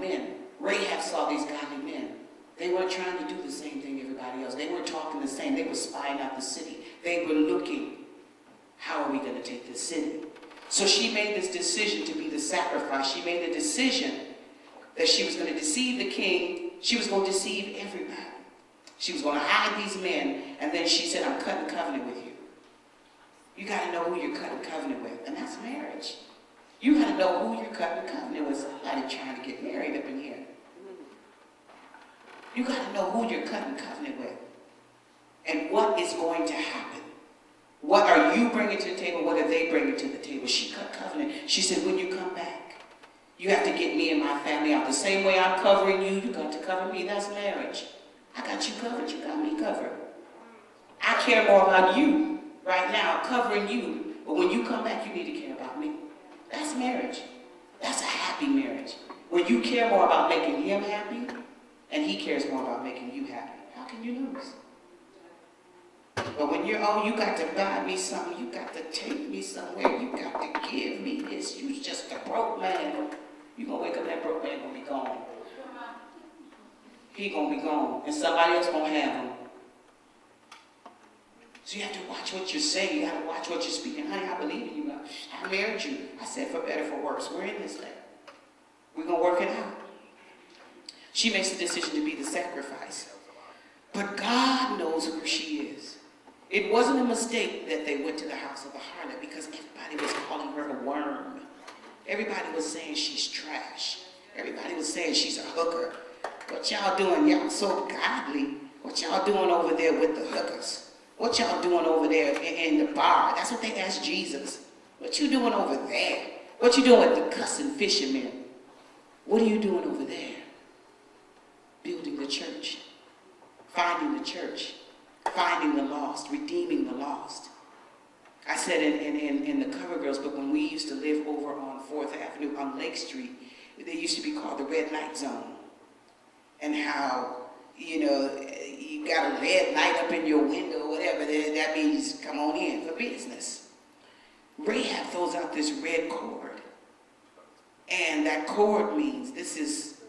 men. Rahab saw these godly men. They weren't trying to do the same thing everybody else. They weren't talking the same. They were spying out the city. They were looking, how are we going to take this city? So she made this decision to be the sacrifice. She made the decision that she was going to deceive the king. She was going to deceive everybody. She was going to hide these men. And then she said, I'm cutting covenant with you. You got to know who you're cutting covenant with. And that's marriage. You got to know who you're cutting covenant with. Somebody trying to get married up in here. You got to know who you're cutting covenant with. And what is going to happen. What are you bringing to the table? What are they bringing to the table? She cut covenant. She said, when you come back, you have to get me and my family out. The same way I'm covering you, you got to cover me. That's marriage. I got you covered. You got me covered. I care more about you right now, covering you. But when you come back, you need to care about me. That's marriage. That's a happy marriage. When you care more about making him happy, and he cares more about making you happy, how can you lose? But when you're, oh, you got to buy me something, you got to take me somewhere, you got to give me this, you just a broke man. You're going to wake up, that broke man going to be gone. He going to be gone, and somebody else going to have him. So you have to watch what you're saying, you have to watch what you're speaking. Honey, I believe in you. I married you. I said for better, for worse. We're in this thing. We're going to work it out. She makes the decision to be the sacrifice. But God knows who she is. It wasn't a mistake that they went to the house of the harlot because everybody was calling her a worm. Everybody was saying she's trash. Everybody was saying she's a hooker. What y'all doing? Y'all so godly. What y'all doing over there with the hookers? What y'all doing over there in the bar? That's what they asked Jesus. What you doing over there? What you doing with the cussing fishermen? What are you doing over there? Building the church. Finding the church. Finding the lost. Redeeming the lost. I said in the Cover Girls book, when we used to live over on 4th Avenue on Lake Street, they used to be called the red light zone. And how, you got a red light up in your window or whatever, that means come on in for business. Rehab throws out this red cord. And that cord means this is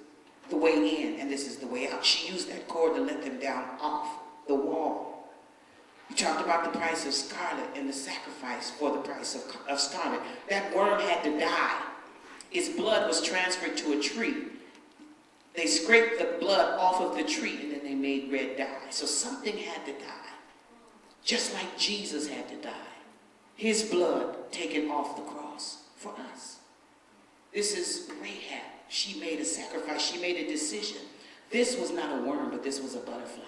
the way in and this is the way out. She used that cord to let them down off the wall. You talked about the price of scarlet and the sacrifice for the price of scarlet. That worm had to die. Its blood was transferred to a tree. They scraped the blood off of the tree and then they made red dye. So something had to die. Just like Jesus had to die. His blood taken off the cross for us. This is Rehab. She made a sacrifice. She made a decision. This was not a worm, but this was a butterfly.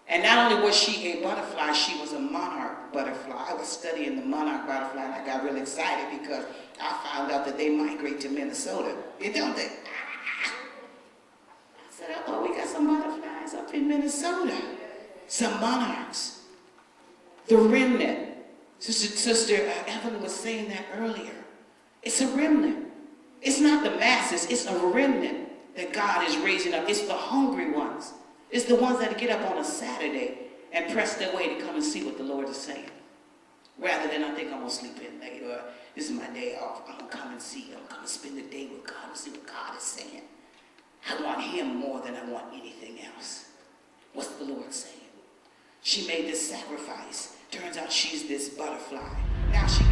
And not only was she a butterfly, she was a monarch butterfly. I was studying the monarch butterfly and I got really excited because I found out that they migrate to Minnesota. You don't think? I said, oh, we got some butterflies up in Minnesota. Some monarchs. The remnant. Sister Evelyn was saying that earlier. It's a remnant. It's not the masses. It's a remnant that God is raising up. It's the hungry ones. It's the ones that get up on a Saturday and press their way to come and see what the Lord is saying. Rather than I think I'm going to sleep in late or this is my day off. I'm going to come and see. I'm going to come and spend the day with God and see what God is saying. I want him more than I want anything else. What's the Lord saying? She made this sacrifice. Turns out she's this butterfly. Now she